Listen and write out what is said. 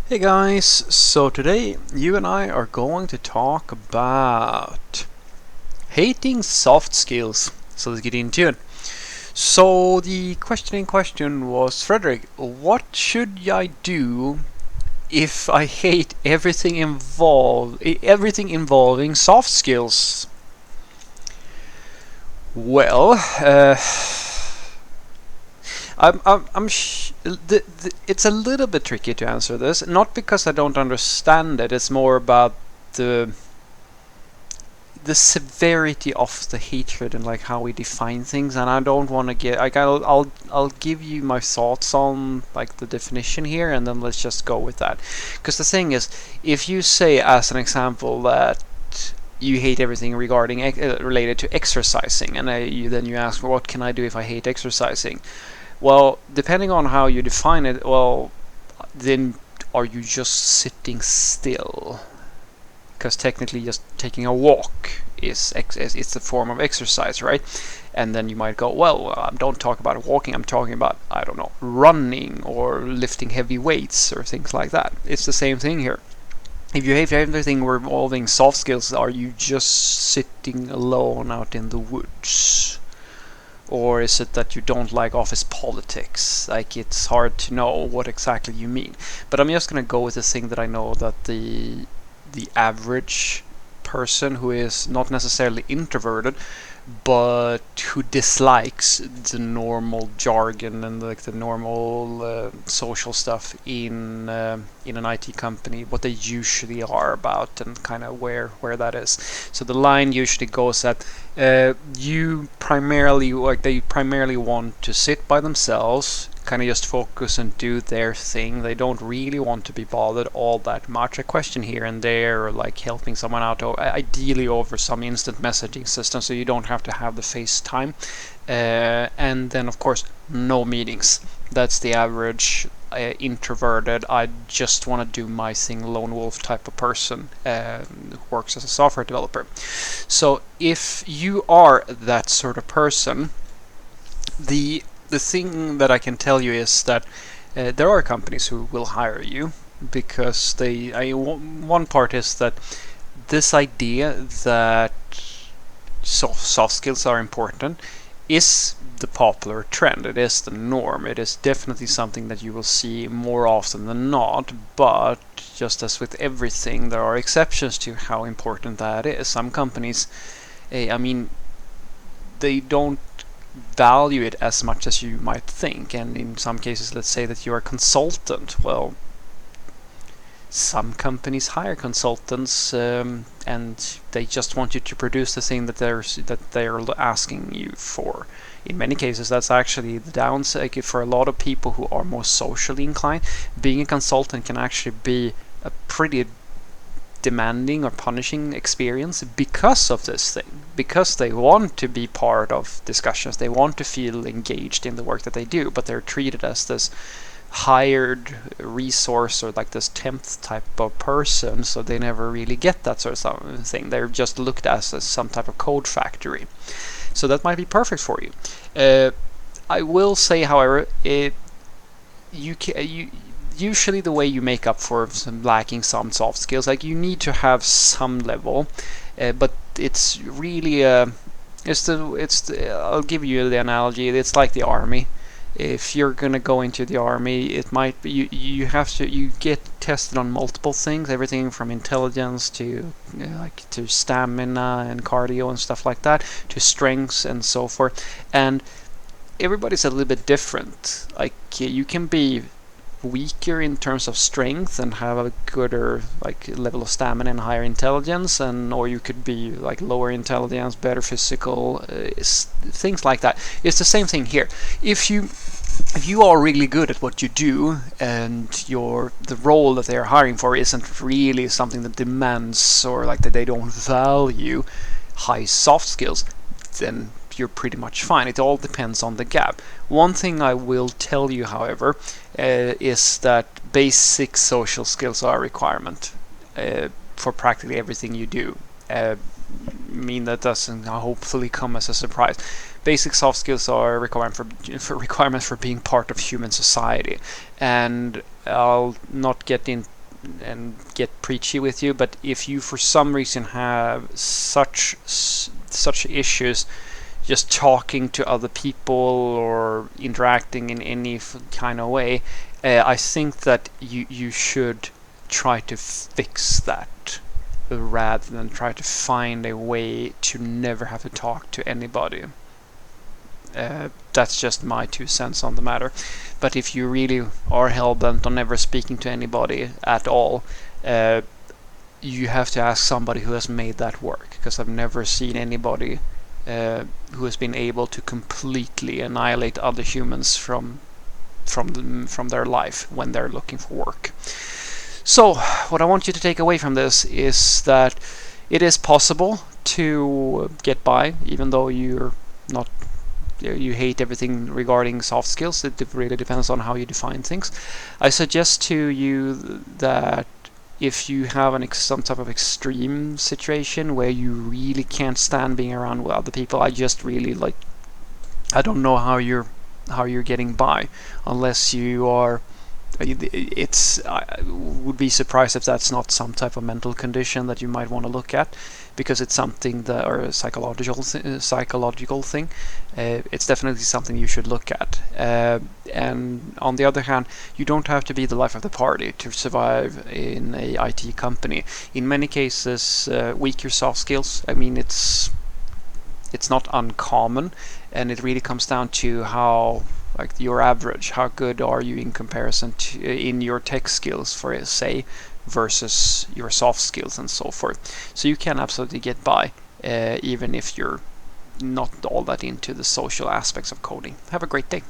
Hey guys, so today you and I are going to talk about hating soft skills. So let's get into it. So the question in question was, Frederick, what should I do if I hate everything involving soft skills? Well, it's a little bit tricky to answer this. Not because I don't understand it. It's more about the the severity of the hatred and like how we define things. And I don't want to get like I'll give you my thoughts on like the definition here, and then let's just go with that. Because the thing is, if you say as an example that you hate everything regarding related to exercising, and then you ask, well, what can I do if I hate exercising? Well, depending on how you define it, well, then are you just sitting still? Because technically, just taking a walk is it's a form of exercise, right? And then you might go, well, don't talk about walking. I'm talking about, I don't know, running or lifting heavy weights or things like that. It's the same thing here. If you hate everything involving soft skills, are you just sitting alone out in the woods? Or is it that you don't like office politics? Like, it's hard to know what exactly you mean. But I'm just going to go with the thing that I know that the average person who is not necessarily introverted but who dislikes the normal jargon and like the normal social stuff in an IT company, what they usually are about, and kind of where that is. So the line usually goes that they primarily want to sit by themselves, kind of just focus and do their thing. They don't really want to be bothered all that much. A question here and there, or like helping someone out, or ideally over some instant messaging system, so you don't have to have the FaceTime. And then, of course, no meetings. That's the average introverted, I just want to do my thing, lone wolf type of person who works as a software developer. So if you are that sort of person, the thing that I can tell you is that there are companies who will hire you because one part is that this idea that soft skills are important is the popular trend. It is the norm. It is definitely something that you will see more often than not, but just as with everything, there are exceptions to how important that is. Some companies, I mean, they don't value it as much as you might think, and in some cases, let's say that you're a consultant. Well, some companies hire consultants, and they just want you to produce the thing that they're asking you for. In many cases, that's actually the downside for a lot of people who are more socially inclined. Being a consultant can actually be a pretty demanding or punishing experience because of this thing, because they want to be part of discussions, they want to feel engaged in the work that they do, but they're treated as this hired resource or like this temp type of person, so they never really get that sort of thing. They're just looked at as some type of code factory. So that might be perfect for you. I will say, however, you usually the way you make up for lacking some soft skills, like you need to have some level, but it's really I'll give you the analogy. It's like the army. If you're gonna go into the army, it might be you get tested on multiple things, everything from intelligence to to stamina and cardio and stuff like that, to strengths and so forth. And everybody's a little bit different. Like you can be weaker in terms of strength and have a gooder like level of stamina and higher intelligence, and or you could be like lower intelligence, better physical, things like that. It's the same thing here. If you are really good at what you do, and the role that they are hiring for isn't really something that demands, or like that they don't value high soft skills, then you're pretty much fine. It all depends on the gap. One thing I will tell you, however, is that basic social skills are a requirement for practically everything you do. That doesn't hopefully come as a surprise. Basic soft skills are a requirement for being part of human society, and I'll not get in get preachy with you, but if you for some reason have such issues just talking to other people or interacting in any kind of way, I think that you should try to fix that rather than try to find a way to never have to talk to anybody. That's just my 2 cents on the matter. But if you really are hell-bent on never speaking to anybody at all, you have to ask somebody who has made that work, because I've never seen anybody who has been able to completely annihilate other humans from their life when they're looking for work. So what I want you to take away from this is that it is possible to get by, even though you hate everything regarding soft skills. It really depends on how you define things. I suggest to you that if you have some type of extreme situation where you really can't stand being around with other people, I don't know how you're getting by unless you are. I would be surprised if that's not some type of mental condition that you might want to look at, because it's something that, or a psychological thing. It's definitely something you should look at. And on the other hand, you don't have to be the life of the party to survive in a IT company. In many cases, weak your soft skills. I mean, it's not uncommon, and it really comes down to how, like, your average, how good are you in comparison to in your tech skills, for say, versus your soft skills and so forth. So you can absolutely get by, even if you're not all that into the social aspects of coding. Have a great day.